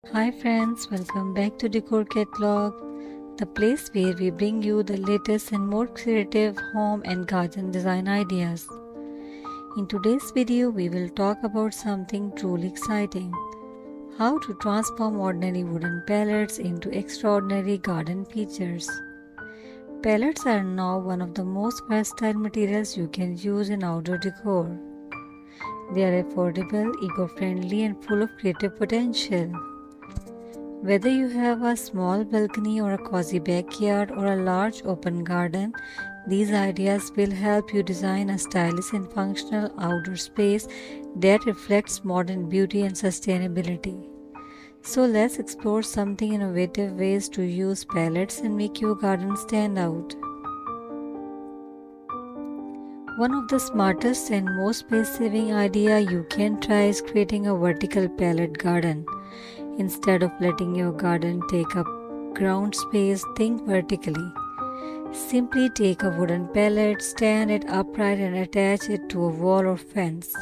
Hi friends, welcome back to Decor Catalog, the place where we bring you the latest and more creative home and garden design ideas. In today's video, we will talk about something truly exciting: how to transform ordinary wooden pallets into extraordinary garden features. Pallets are now one of the most versatile materials you can use in outdoor decor. They are affordable, eco-friendly, and full of creative potential. Whether you have a small balcony or a cozy backyard or a large open garden, these ideas will help you design a stylish and functional outdoor space that reflects modern beauty and sustainability. So let's explore something innovative ways to use pallets and make your garden stand out. One of the smartest and most space-saving idea you can try is creating a vertical pallet garden. Instead of letting your garden take up ground space, think vertically. Simply take a wooden pallet, stand it upright and attach it to a wall or fence.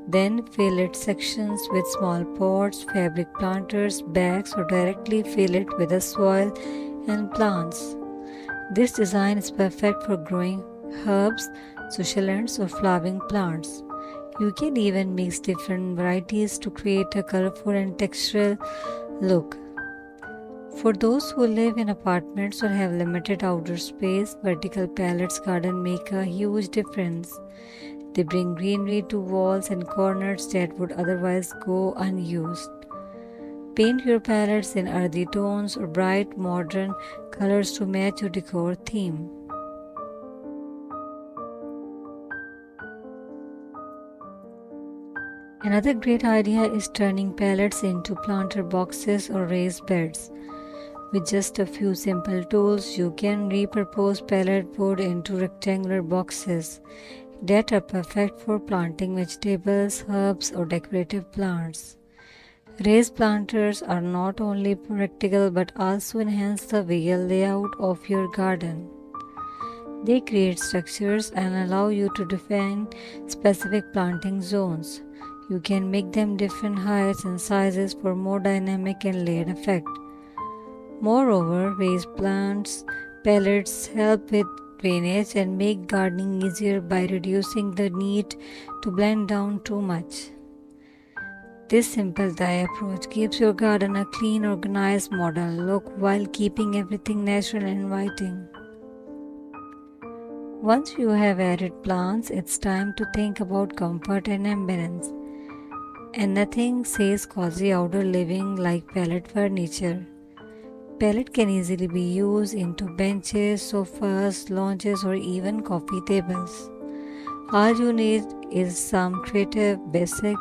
Then fill its sections with small pots, fabric planters, bags, or directly fill it with the soil and plants. This design is perfect for growing herbs, succulents, or flowering plants. You can even mix different varieties to create a colorful and textural look. For those who live in apartments or have limited outdoor space, vertical pallets garden make a huge difference. They bring greenery to walls and corners that would otherwise go unused. Paint your palettes in earthy tones or bright modern colors to match your decor theme. Another great idea is turning pallets into planter boxes or raised beds. With just a few simple tools, you can repurpose pallet wood into rectangular boxes that are perfect for planting vegetables, herbs, or decorative plants. Raised planters are not only practical but also enhance the visual layout of your garden. They create structures and allow you to define specific planting zones. You can make them different heights and sizes for more dynamic and layered effect. Moreover, raised plants pallets help with drainage and make gardening easier by reducing the need to blend down too much. This simple dye approach gives your garden a clean, organized, modern look while keeping everything natural and inviting. Once you have added plants, it's time to think about comfort and ambience. And nothing says cozy outdoor living like pallet furniture. Pallet can easily be used into benches, sofas, lounges, or even coffee tables. All you need is some creative, basic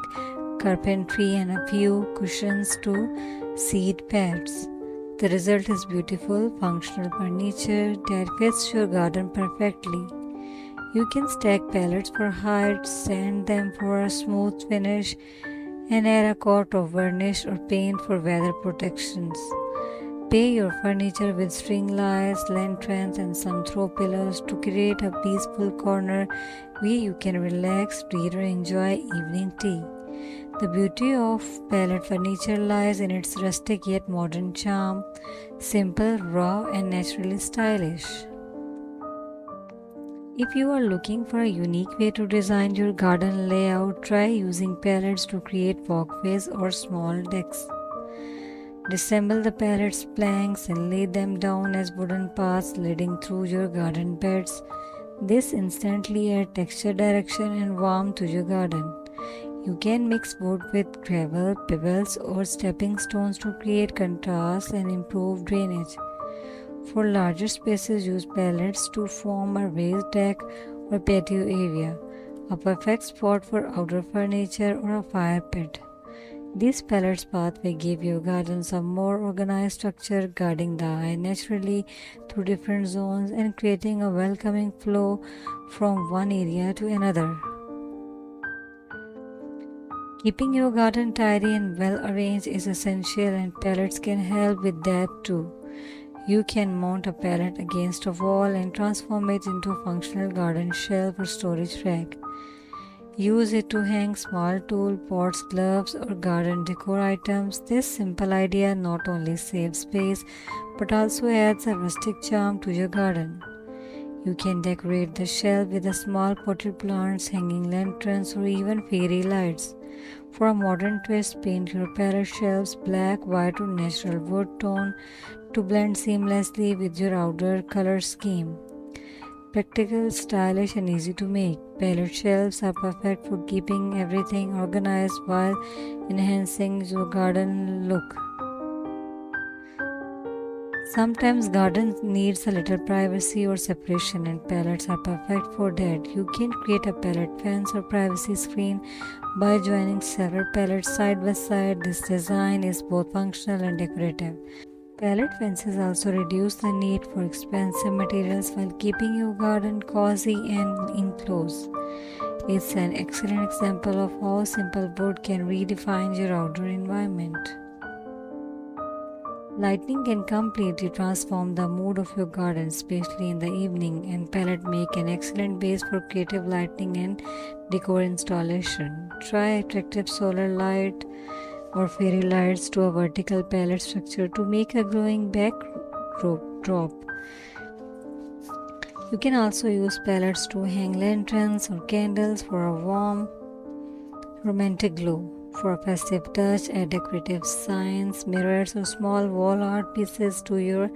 carpentry and a few cushions to seat pads. The result is beautiful, functional furniture that fits your garden perfectly. You can stack pallets for height, sand them for a smooth finish, and add a coat of varnish or paint for weather protections. Pair your furniture with string lights, lanterns, and some throw pillows to create a peaceful corner where you can relax, read, or enjoy evening tea. The beauty of pallet furniture lies in its rustic yet modern charm, simple, raw, and naturally stylish. If you are looking for a unique way to design your garden layout, try using pallets to create walkways or small decks. Disassemble the pallets planks and lay them down as wooden paths leading through your garden beds. This instantly adds texture, direction, and warmth to your garden. You can mix wood with gravel, pebbles, or stepping stones to create contrast and improve drainage. For larger spaces, use pallets to form a raised deck or patio area, a perfect spot for outdoor furniture or a fire pit. These pallets pathway give your gardens a more organized structure, guiding the eye naturally through different zones and creating a welcoming flow from one area to another. Keeping your garden tidy and well arranged is essential, and pallets can help with that too. You can mount a pallet against a wall and transform it into a functional garden shelf or storage rack. Use it to hang small tool, pots, gloves, or garden decor items. This simple idea not only saves space but also adds a rustic charm to your garden. You can decorate the shelf with a small potted plants, hanging lanterns, or even fairy lights. For a modern twist, paint your palette shelves black, white, or natural wood tone to blend seamlessly with your outdoor color scheme. Practical, stylish, and easy to make. Palette shelves are perfect for keeping everything organized while enhancing your garden look. Sometimes garden needs a little privacy or separation, and palettes are perfect for that. You can create a palette fence or privacy screen by joining several palettes side by side. This design is both functional and decorative. Palette fences also reduce the need for expensive materials while keeping your garden cozy and enclosed. It's an excellent example of how simple wood can redefine your outdoor environment. Lighting can completely transform the mood of your garden, especially in the evening, and palette make an excellent base for creative lighting and decor installation. Try attractive solar light or fairy lights to a vertical palette structure to make a glowing backdrop. You can also use palettes to hang lanterns or candles for a warm, romantic glow. For a festive touch, add decorative signs, mirrors, or small wall art pieces to your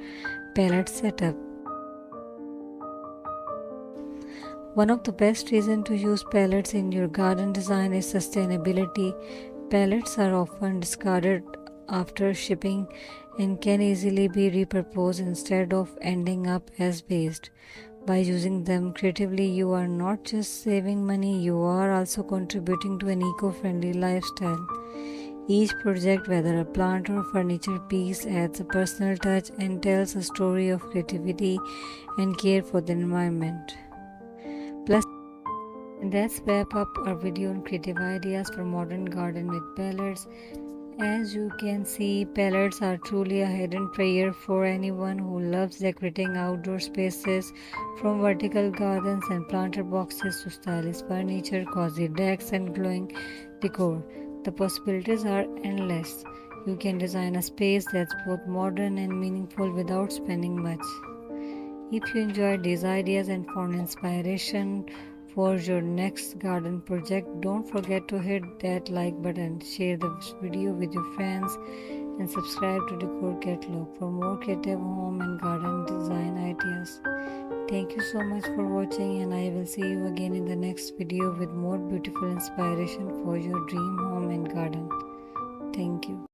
palette setup. One of the best reasons to use palettes in your garden design is sustainability. Pallets are often discarded after shipping and can easily be repurposed instead of ending up as waste. By using them creatively, you are not just saving money, you are also contributing to an eco-friendly lifestyle. Each project, whether a plant or furniture piece, adds a personal touch and tells a story of creativity and care for the environment. Plus, and let's wrap up our video on creative ideas for modern garden with pallets. As you can see, pallets are truly a hidden treasure for anyone who loves decorating outdoor spaces, from vertical gardens and planter boxes to stylish furniture, cozy decks, and glowing decor. The possibilities are endless. You can design a space that's both modern and meaningful without spending much. If you enjoyed these ideas and found inspiration for your next garden project, don't forget to hit that like button, share the video with your friends, and subscribe to Decor Catalog for more creative home and garden design ideas. Thank you so much for watching, and I will see you again in the next video with more beautiful inspiration for your dream home and garden. Thank you.